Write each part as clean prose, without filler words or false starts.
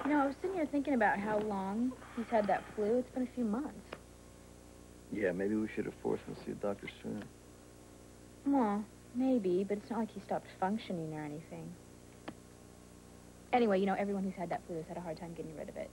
You know, I was sitting here thinking about how long he's had that flu. It's been a few months. Yeah, maybe we should have forced him to see a doctor sooner. Well, maybe, but it's not like he stopped functioning or anything. Anyway, you know, everyone who's had that flu has had a hard time getting rid of it.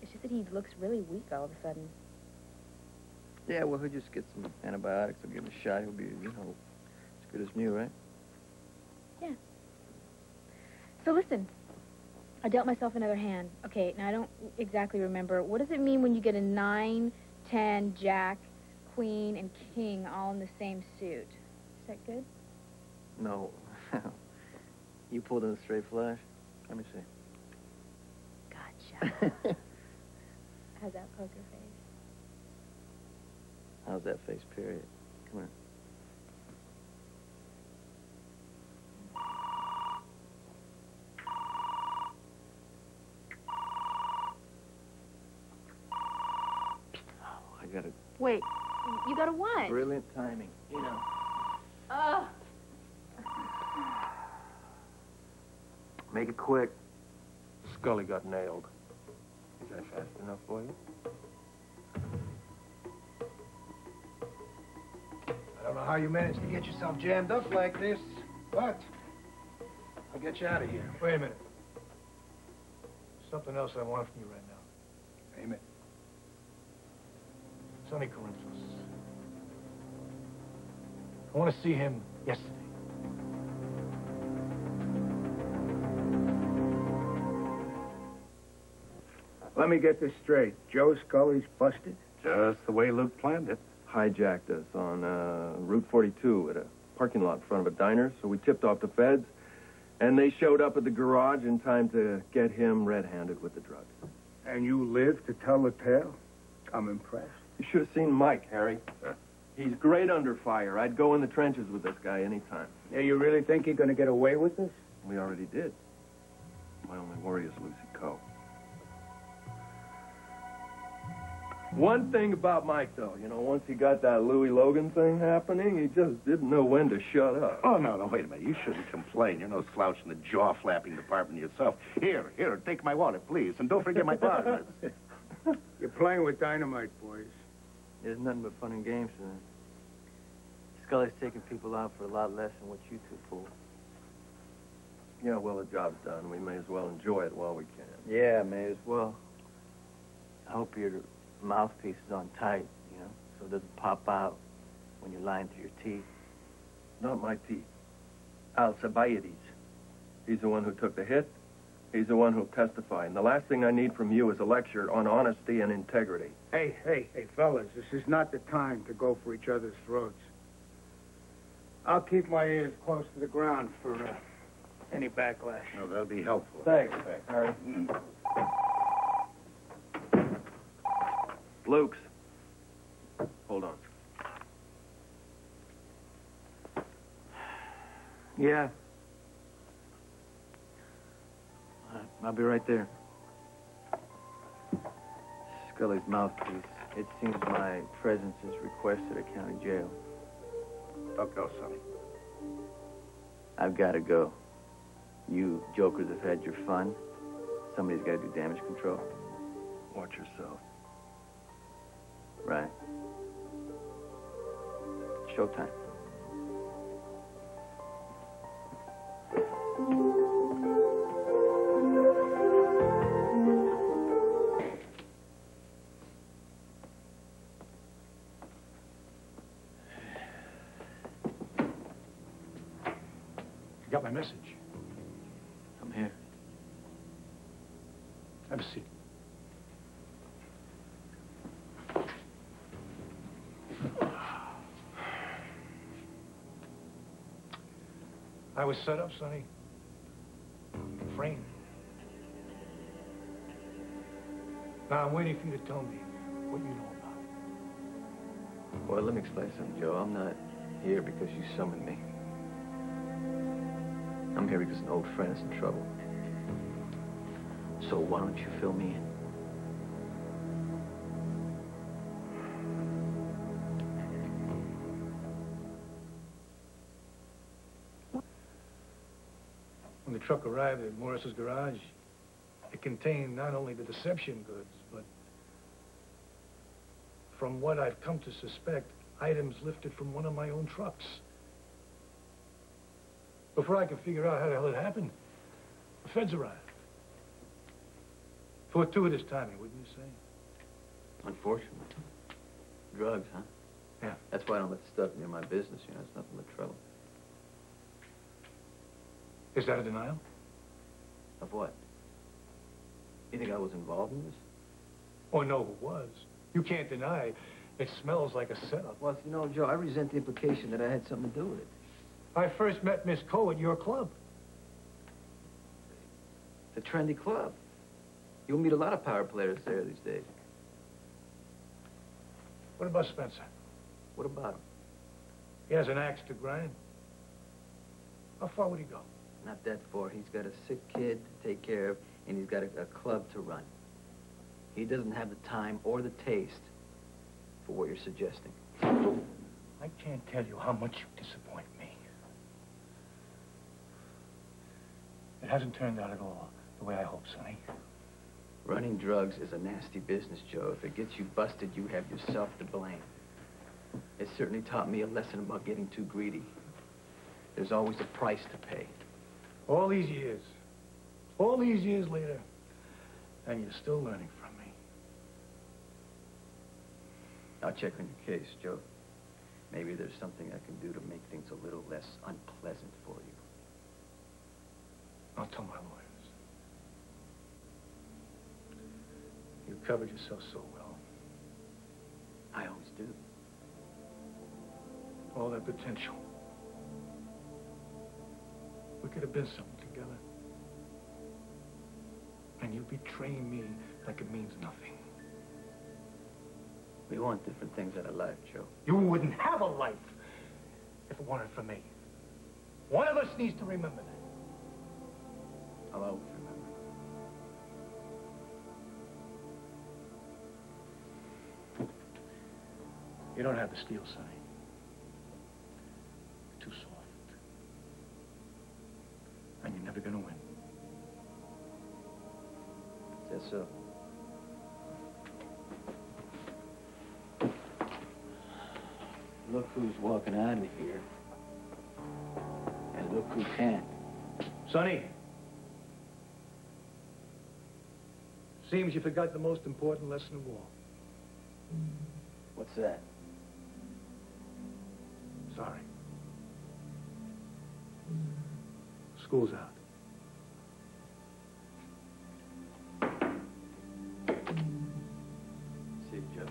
It's just that he looks really weak all of a sudden. Yeah, well, he'll just get some antibiotics. He'll give him a shot. He'll be, you know, as good as new, right? Yeah. So listen, I dealt myself another hand. Okay, now I don't exactly remember. What does it mean when you get a 9, 10, Jack, Queen, and King all in the same suit? Is that good? No. You pulled in a straight flush? Let me see. Gotcha. How's that poker face? How's that face, period? Come here. I got it. Wait, you got a what? Brilliant timing, you know. Oh. Make it quick. Scully got nailed. Is that fast enough for you? I don't know how you managed to get yourself jammed up like this, but I'll get you out of here. Wait a minute. Something else I want from you right now. Name it. Sonny Corinthos. I want to see him yesterday. Let me get this straight. Joe Scully's busted? Just the way Luke planned it. Hijacked us on Route 42 at a parking lot in front of a diner, so we tipped off the feds, and they showed up at the garage in time to get him red-handed with the drugs. And you live to tell the tale? I'm impressed. You should have seen Mike, Harry. He's great under fire. I'd go in the trenches with this guy anytime. Yeah, you really think you're going to get away with this? We already did. My only worry is Lucy Coe. One thing about Mike, though, you know, once he got that Louis Logan thing happening, he just didn't know when to shut up. Oh, no, wait a minute. You shouldn't complain. You're no slouch in the jaw-flapping department yourself. Here, take my wallet, please, and don't forget my partners. You're playing with dynamite, boys. There's nothing but fun and games to them. Scully's taking people out for a lot less than what you two pull. Yeah, well, the job's done. We may as well enjoy it while we can. Yeah, may as well. I hope your mouthpiece is on tight, you know, so it doesn't pop out when you're lying through your teeth. Not my teeth. Alcibiades. He's the one who took the hit. He's the one who'll testify. And the last thing I need from you is a lecture on honesty and integrity. Hey, fellas, this is not the time to go for each other's throats. I'll keep my ears close to the ground for any backlash. No, that'll be helpful. Thanks, Harry. Luke's. Hold on. Yeah. I'll be right there. Scully's mouthpiece. It seems my presence is requested at county jail. Don't go, Sonny. I've got to go. You jokers have had your fun. Somebody's got to do damage control. Watch yourself. Right. Showtime. You got my message. I'm here. Have a seat. I was set up, Sonny. Framed. Now I'm waiting for you to tell me what you know about it. Well, let me explain something, Joe. I'm not here because you summoned me. I'm here because an old friend is in trouble. So why don't you fill me in? When the truck arrived at Morris's garage, it contain not only the deception goods, but from what I've come to suspect, items lifted from one of my own trucks. Before I could figure out how the hell it happened, the feds arrived. Fortuitous timing, wouldn't you say? Unfortunately. Drugs, huh? Yeah. That's why I don't let stuff near my business, you know. It's nothing but trouble. Is that a denial? Of what? You think I was involved in this? Oh, no, who was? You can't deny it smells like a setup. Well, you know, Joe, I resent the implication that I had something to do with it. I first met Miss Coe at your club. It's a trendy club. You'll meet a lot of power players there these days. What about Spencer? What about him? He has an axe to grind. How far would he go? Not that far. He's got a sick kid to take care of, and he's got a club to run. He doesn't have the time or the taste for what you're suggesting. I can't tell you how much you disappoint me. It hasn't turned out at all the way I hoped, Sonny. Running drugs is a nasty business, Joe. If it gets you busted, you have yourself to blame. It certainly taught me a lesson about getting too greedy. There's always a price to pay. All these years later, and you're still learning from me. I'll check on your case, Joe. Maybe there's something I can do to make things a little less unpleasant for you. I'll tell my lawyers. You covered yourself so well. I always do. All that potential. We could have been something together. And you betraying me like it means nothing. We want different things out of life, Joe. You wouldn't have a life if it weren't for me. One of us needs to remember that. I'll always remember. You don't have the steel, Sonny. You're too soft. And you're never gonna win. Is that so? Look who's walking out of here. And look who can't. Sonny. Seems you forgot the most important lesson of all. What's that? Sorry. School's out. See you, Joe.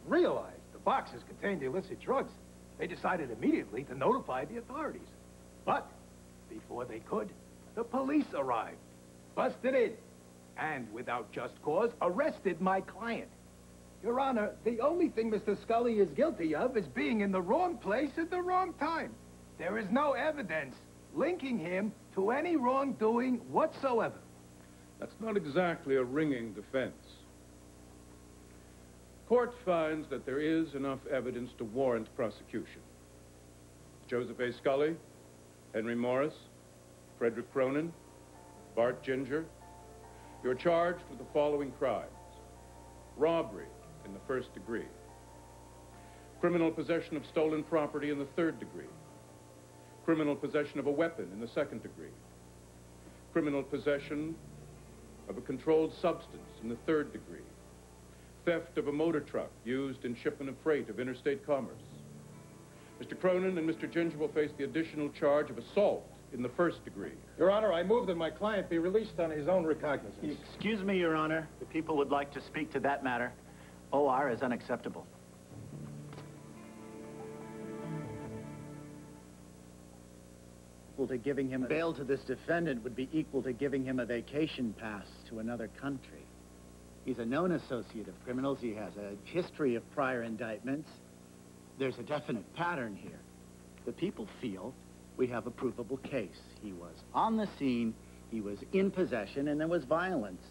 Realized the boxes contained illicit drugs. They decided immediately to notify the authorities. But before they could, the police arrived, busted in, and without just cause, arrested my client. Your Honor, the only thing Mr. Scully is guilty of is being in the wrong place at the wrong time. There is no evidence linking him to any wrongdoing whatsoever. That's not exactly a ringing defense. Court finds that there is enough evidence to warrant prosecution. Joseph A. Scully, Henry Morris, Frederick Cronin, Bart Ginger, you're charged with the following crimes: robbery in the first degree, criminal possession of stolen property in the third degree, criminal possession of a weapon in the second degree, criminal possession of a controlled substance in the third degree, theft of a motor truck used in shipment of freight of interstate commerce. Mr. Cronin and Mr. Ginger will face the additional charge of assault in the first degree. Your Honor, I move that my client be released on his own recognizance. Excuse me, Your Honor. The people would like to speak to that matter. OR is unacceptable. Equal to giving him bail to this defendant would be equal to giving him a vacation pass to another country. He's a known associate of criminals. He has a history of prior indictments. There's a definite pattern here. The people feel we have a provable case. He was on the scene, he was in possession, and there was violence.